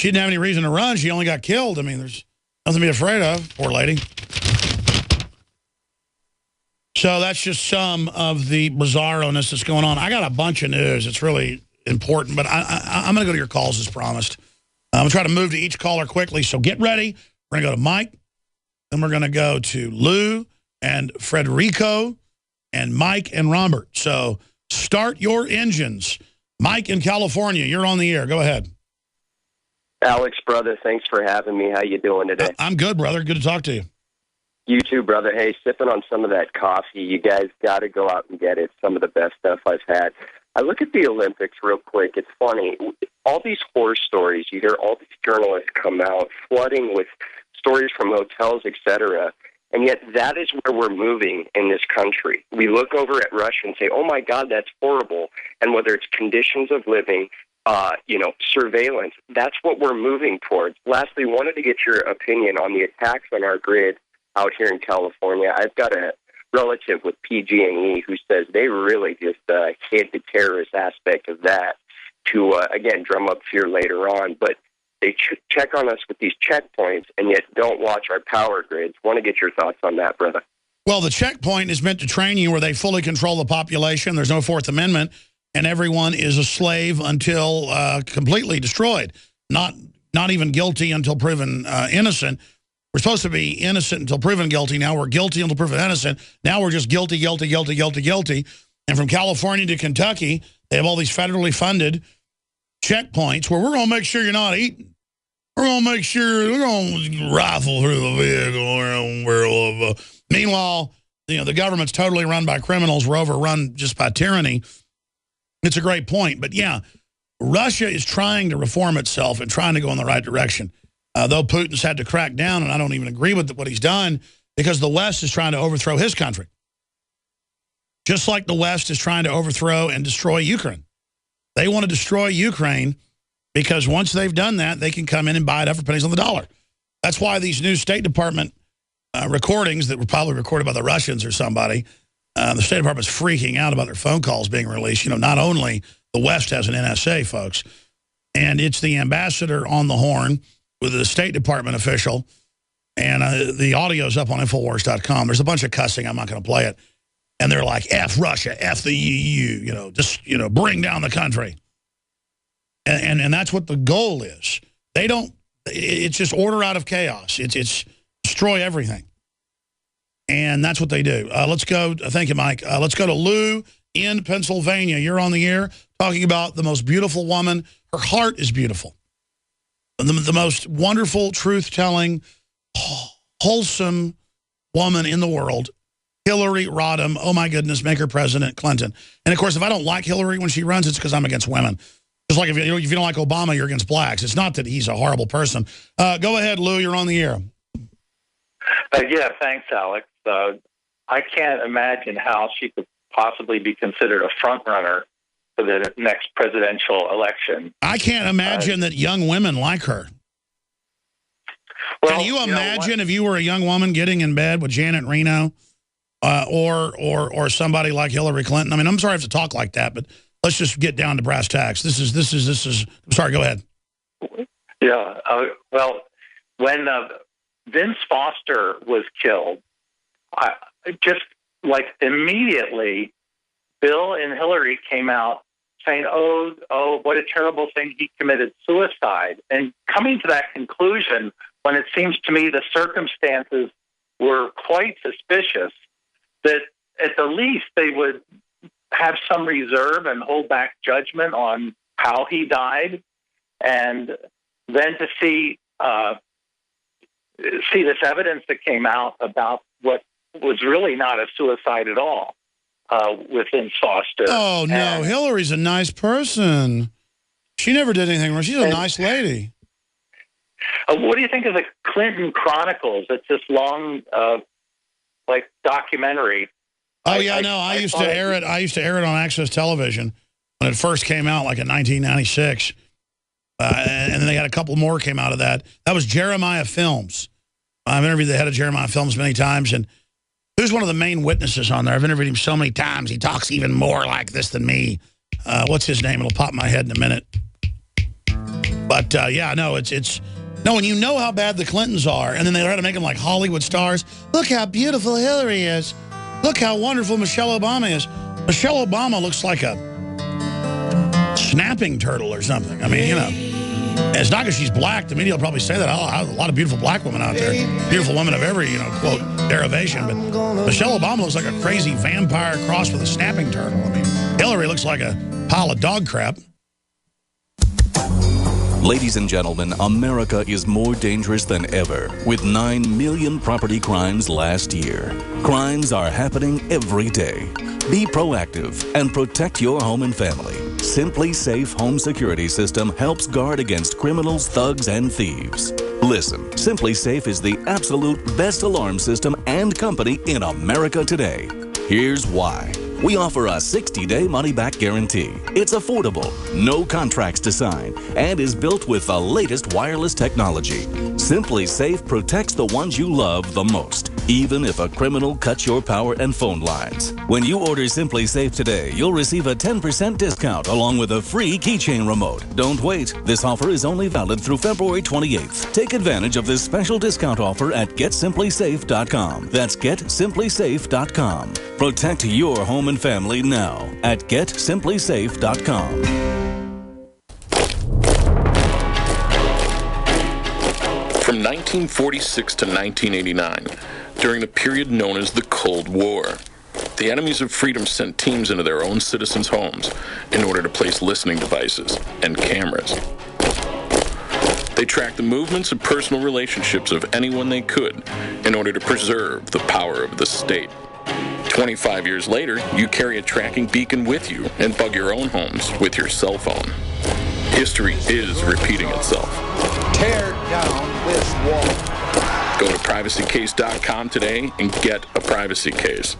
she didn't have any reason to run. She only got killed. I mean, there's nothing to be afraid of, poor lady. So that's just some of the bizarroness that's going on. I got a bunch of news. It's really important, but I'm going to go to your calls as promised. I'm going to try to move to each caller quickly, so get ready. We're going to go to Mike, then we're going to go to Lou and Frederico and Mike and Robert. So start your engines. Mike in California, you're on the air. Go ahead. Alex, brother, thanks for having me. How you doing today? I'm good, brother. Good to talk to you. You too, brother. Hey, sipping on some of that coffee. You guys got to go out and get it. Some of the best stuff I've had. I look at the Olympics real quick. It's funny. All these horror stories, you hear all these journalists come out flooding with stories from hotels, etc., and yet that is where we're moving in this country. We look over at Russia and say, oh, my God, that's horrible. And whether it's conditions of living, surveillance, that's what we're moving towards. Lastly, wanted to get your opinion on the attacks on our grid out here in California. I've got a relative with PG&E who says they really just hid the terrorist aspect of that to, again, drum up fear later on. But they check on us with these checkpoints and yet don't watch our power grids. Want to get your thoughts on that, brother. Well, the checkpoint is meant to train you where they fully control the population. There's no Fourth Amendment, and everyone is a slave until completely destroyed. Not even guilty until proven innocent. We're supposed to be innocent until proven guilty. Now we're guilty until proven innocent. Now we're just guilty, guilty, guilty, guilty, guilty. And from California to Kentucky, they have all these federally funded checkpoints where we're going to make sure you're not eating. We're going to make sure we're going to rifle through the vehicle. Meanwhile, the government's totally run by criminals. We're overrun just by tyranny. It's a great point. But, yeah, Russia is trying to reform itself and trying to go in the right direction. Though Putin's had to crack down, and I don't even agree with what he's done, because the West is trying to overthrow his country. Just like the West is trying to overthrow and destroy Ukraine. They want to destroy Ukraine because once they've done that, they can come in and buy it up for pennies on the dollar. That's why these new State Department recordings that were probably recorded by the Russians or somebody, the State Department's freaking out about their phone calls being released. Not only the West has an NSA, folks, and it's the ambassador on the horn with a State Department official, and the audio's up on Infowars.com. There's a bunch of cussing. I'm not going to play it. And they're like, F Russia, F the EU, bring down the country. And that's what the goal is. They don't, it's just order out of chaos. It's destroy everything. And that's what they do. Let's go, thank you, Mike. Let's go to Lou in Pennsylvania. You're on the air talking about the most beautiful woman. Her heart is beautiful. The most wonderful, truth-telling, wholesome woman in the world, Hillary Rodham. Oh, my goodness, make her President Clinton. And, of course, if I don't like Hillary when she runs, it's because I'm against women. Just like if you don't like Obama, you're against blacks. It's not that he's a horrible person. Go ahead, Lou. You're on the air. Yeah, thanks, Alex. I can't imagine how she could possibly be considered a front-runner for the next presidential election. I can't imagine that young women like her. Well, can you imagine if you were a young woman getting in bed with Janet Reno or somebody like Hillary Clinton? I mean, I'm sorry I have to talk like that, but let's just get down to brass tacks. This is. Sorry, go ahead. Yeah. Well, when Vince Foster was killed, just like immediately, Bill and Hillary came out saying, oh, what a terrible thing, he committed suicide. And coming to that conclusion, when it seems to me the circumstances were quite suspicious, that at the least they would have some reserve and hold back judgment on how he died. And then to see this evidence that came out about what was really not a suicide at all with Vince Foster. Oh, no, and Hillary's a nice person. She never did anything wrong. She's a nice lady. What do you think of the Clinton Chronicles? It's this long, documentary. Oh, yeah, I used to air it. I used to air it on Access Television when it first came out, like in 1996. And then they had a couple more came out of that. That was Jeremiah Films. I've interviewed the head of Jeremiah Films many times, and who's one of the main witnesses on there? I've interviewed him so many times. He talks even more like this than me. What's his name? It'll pop in my head in a minute. But, yeah, no, it's... No, and you know how bad the Clintons are, and then they try to make them like Hollywood stars. Look how beautiful Hillary is. Look how wonderful Michelle Obama is. Michelle Obama looks like a snapping turtle or something. I mean, you know, it's not because she's black. The media will probably say that. Oh, a lot of beautiful black women out there. Beautiful women of every, you know, quote, derivation. But Michelle Obama looks like a crazy vampire crossed with a snapping turtle. I mean, Hillary looks like a pile of dog crap. Ladies and gentlemen, America is more dangerous than ever, with 9 million property crimes last year. Crimes are happening every day. Be proactive and protect your home and family. Simply Safe Home Security System helps guard against criminals, thugs, and thieves. Listen, Simply Safe is the absolute best alarm system and company in America today. Here's why. We offer a 60-day money-back guarantee. It's affordable, no contracts to sign, and is built with the latest wireless technology. Simply Safe protects the ones you love the most, even if a criminal cuts your power and phone lines. When you order Simply Safe today, you'll receive a 10% discount along with a free keychain remote. Don't wait. This offer is only valid through February 28th. Take advantage of this special discount offer at GetSimplySafe.com. That's GetSimplySafe.com. Protect your home and family now at GetSimplySafe.com. From 1946 to 1989, during the period known as the Cold War, the enemies of freedom sent teams into their own citizens' homes in order to place listening devices and cameras. They tracked the movements and personal relationships of anyone they could in order to preserve the power of the state. 25 years later, you carry a tracking beacon with you and bug your own homes with your cell phone. History is repeating itself. Tear down this wall. Go to privacycase.com today and get a privacy case.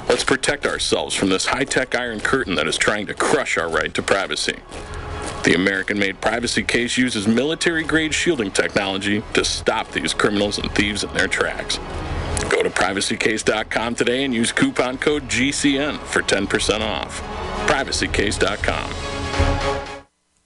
Let's protect ourselves from this high-tech iron curtain that is trying to crush our right to privacy. The American-made privacy case uses military-grade shielding technology to stop these criminals and thieves in their tracks. Go to privacycase.com today and use coupon code GCN for 10% off. privacycase.com.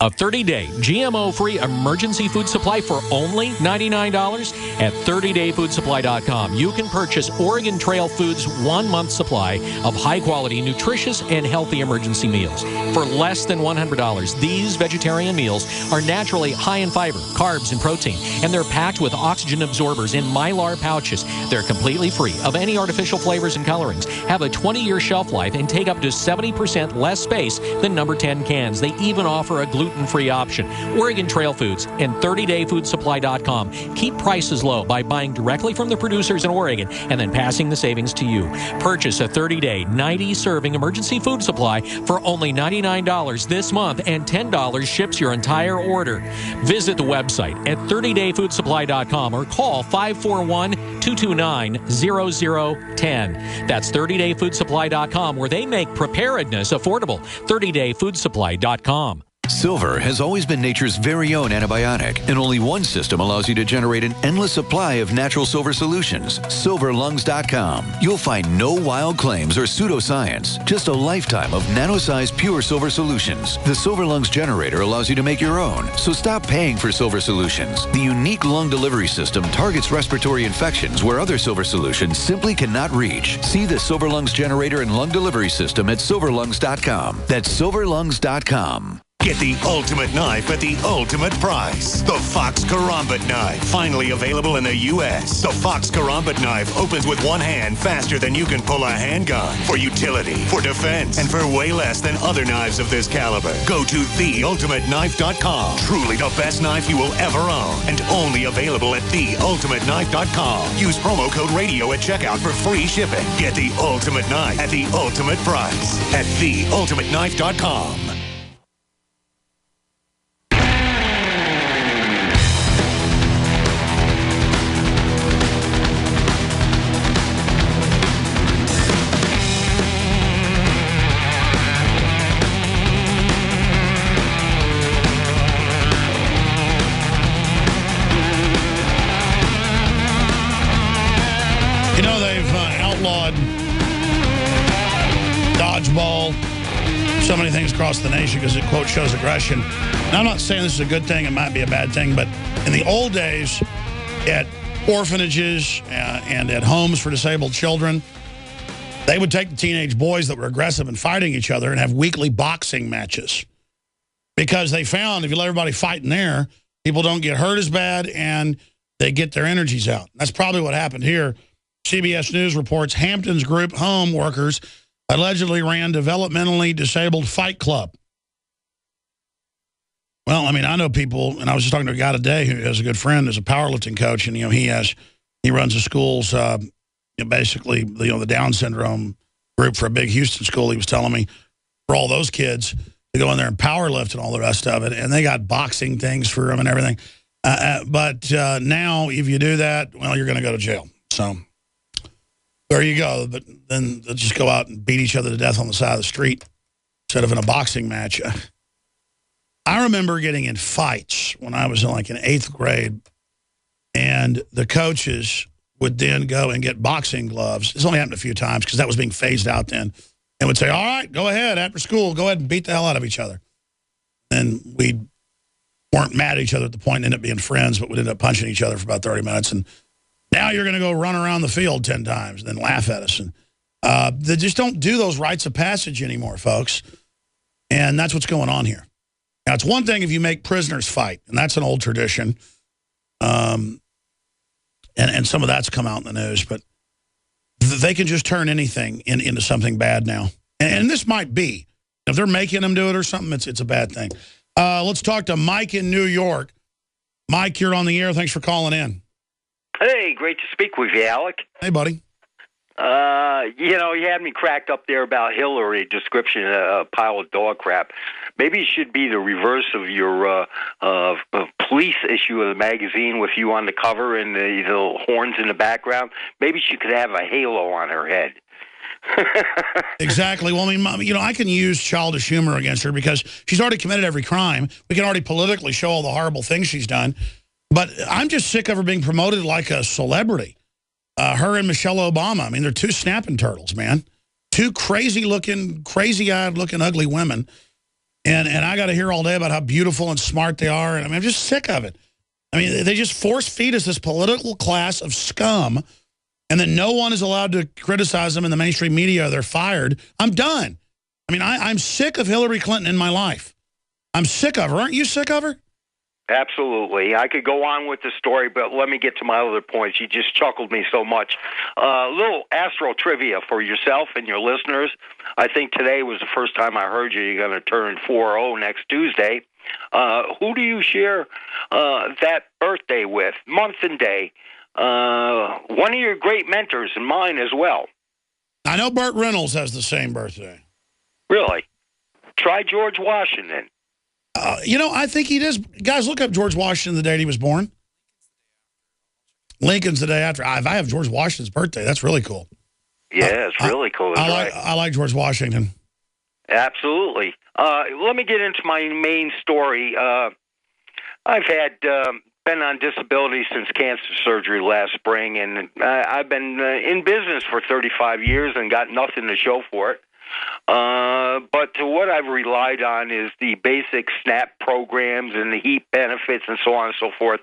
A 30-day GMO-free emergency food supply for only $99 at 30dayfoodsupply.com. You can purchase Oregon Trail Foods' 1-month supply of high-quality, nutritious, and healthy emergency meals. For less than $100, these vegetarian meals are naturally high in fiber, carbs, and protein, and they're packed with oxygen absorbers in Mylar pouches. They're completely free of any artificial flavors and colorings, have a 20-year shelf life, and take up to 70% less space than number 10 cans. They even offer a gluten-free option. Oregon Trail Foods and 30dayfoodsupply.com keep prices low by buying directly from the producers in Oregon and then passing the savings to you. Purchase a 30-day, 90-serving emergency food supply for only $99 this month, and $10 ships your entire order. Visit the website at 30dayfoodsupply.com or call 541-229-0010. That's 30dayfoodsupply.com, where they make preparedness affordable. 30dayfoodsupply.com. Silver has always been nature's very own antibiotic, and only one system allows you to generate an endless supply of natural silver solutions. SilverLungs.com. You'll find no wild claims or pseudoscience, just a lifetime of nano-sized pure silver solutions. The Silver Lungs generator allows you to make your own, so stop paying for silver solutions. The unique lung delivery system targets respiratory infections where other silver solutions simply cannot reach. See the Silver Lungs generator and lung delivery system at SilverLungs.com. That's SilverLungs.com. Get the ultimate knife at the ultimate price. The Fox Karambit knife, finally available in the U.S. The Fox Karambit knife opens with one hand faster than you can pull a handgun. For utility, for defense, and for way less than other knives of this caliber. Go to theultimateknife.com. Truly the best knife you will ever own, and only available at theultimateknife.com. Use promo code radio at checkout for free shipping. Get the ultimate knife at the ultimate price at theultimateknife.com. Dodgeball, so many things across the nation because it, quote, shows aggression. And I'm not saying this is a good thing. It might be a bad thing. But in the old days, at orphanages and at homes for disabled children, they would take the teenage boys that were aggressive and fighting each other and have weekly boxing matches. Because they found if you let everybody fight in there, people don't get hurt as bad and they get their energies out. That's probably what happened here. CBS News reports Hampton's group home workers allegedly ran developmentally disabled fight club. Well, I mean, I know people, and I was just talking to a guy today who has a good friend, is a powerlifting coach, and he runs the schools, basically the Down syndrome group for a big Houston school. He was telling me for all those kids to go in there and power lift and all the rest of it, and they got boxing things for them and everything. But now, if you do that, well, you're going to go to jail. So there you go. But then they'll just go out and beat each other to death on the side of the street instead of in a boxing match. I remember getting in fights when I was in 8th grade, and the coaches would then go and get boxing gloves. This only happened a few times because that was being phased out then. And would say, all right, go ahead, after school, go ahead and beat the hell out of each other. And we weren't mad at each other at the point and ended up being friends, but we'd end up punching each other for about 30 minutes. And now you're going to go run around the field 10 times and then laugh at us. And they just don't do those rites of passage anymore, folks. And that's what's going on here. Now, it's one thing if you make prisoners fight, and that's an old tradition. And some of that's come out in the news, but they can just turn anything into something bad now. And this might be. If they're making them do it or something, it's a bad thing. Let's talk to Mike in New York. Mike, you're on the air. Thanks for calling in. Hey, great to speak with you, Alec. Hey, buddy. You had me cracked up there about Hillary description, a pile of dog crap. Maybe it should be the reverse of your police issue of the magazine with you on the cover and the horns in the background. Maybe she could have a halo on her head. Exactly. Well, I mean, I can use childish humor against her because she's already committed every crime. We can already politically show all the horrible things she's done. But I'm just sick of her being promoted like a celebrity. Her and Michelle Obama, I mean, they're two snapping turtles, man. Two crazy-looking, crazy-eyed looking ugly women. And I got to hear all day about how beautiful and smart they are. And I mean, I'm just sick of it. I mean, they just force-feed us this political class of scum, and then no one is allowed to criticize them in the mainstream media. They're fired. I'm done. I mean, I'm sick of Hillary Clinton in my life. I'm sick of her. Aren't you sick of her? Absolutely. I could go on with the story, but let me get to my other points. You just chuckled me so much. A little astro trivia for yourself and your listeners. I think today was the first time I heard you. You're going to turn 40 next Tuesday. Who do you share that birthday with, month and day? One of your great mentors and mine as well. I know Burt Reynolds has the same birthday. Really? Try George Washington. I think he does. Guys, look up George Washington the date he was born. Lincoln's the day after. If I have George Washington's birthday, that's really cool. Yeah, it's really cool. I like George Washington. Absolutely. Let me get into my main story. I've had been on disability since cancer surgery last spring, and I've been in business for 35 years and got nothing to show for it. But what I've relied on is the basic SNAP programs and the HEAP benefits and so on and so forth.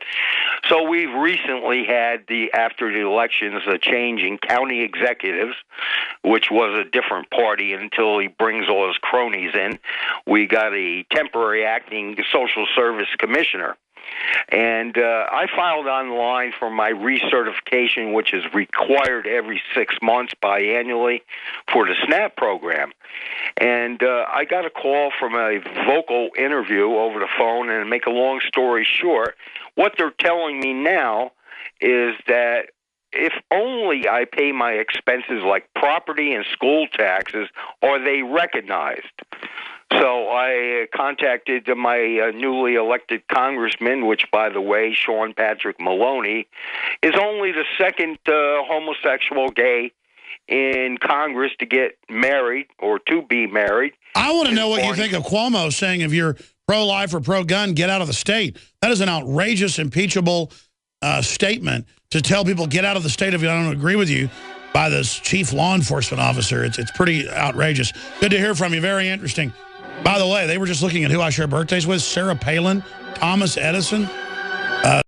So we've recently had, after the elections, a change in county executives, which was a different party until he brings all his cronies in. We got a temporary acting social service commissioner. And I filed online for my recertification, which is required every 6 months biannually for the SNAP program. And I got a call from a vocal interview over the phone, and to make a long story short, what they're telling me now is that if only I pay my expenses like property and school taxes, are they recognized? So I contacted my newly elected congressman, which, by the way, Sean Patrick Maloney, is only the second homosexual gay in Congress to get married or to be married. I want to know what you think of Cuomo saying if you're pro-life or pro-gun, get out of the state. That is an outrageous, impeachable statement to tell people get out of the state if I don't agree with you by this chief law enforcement officer. It's pretty outrageous. Good to hear from you. Very interesting. By the way, they were just looking at who I share birthdays with. Sarah Palin, Thomas Edison,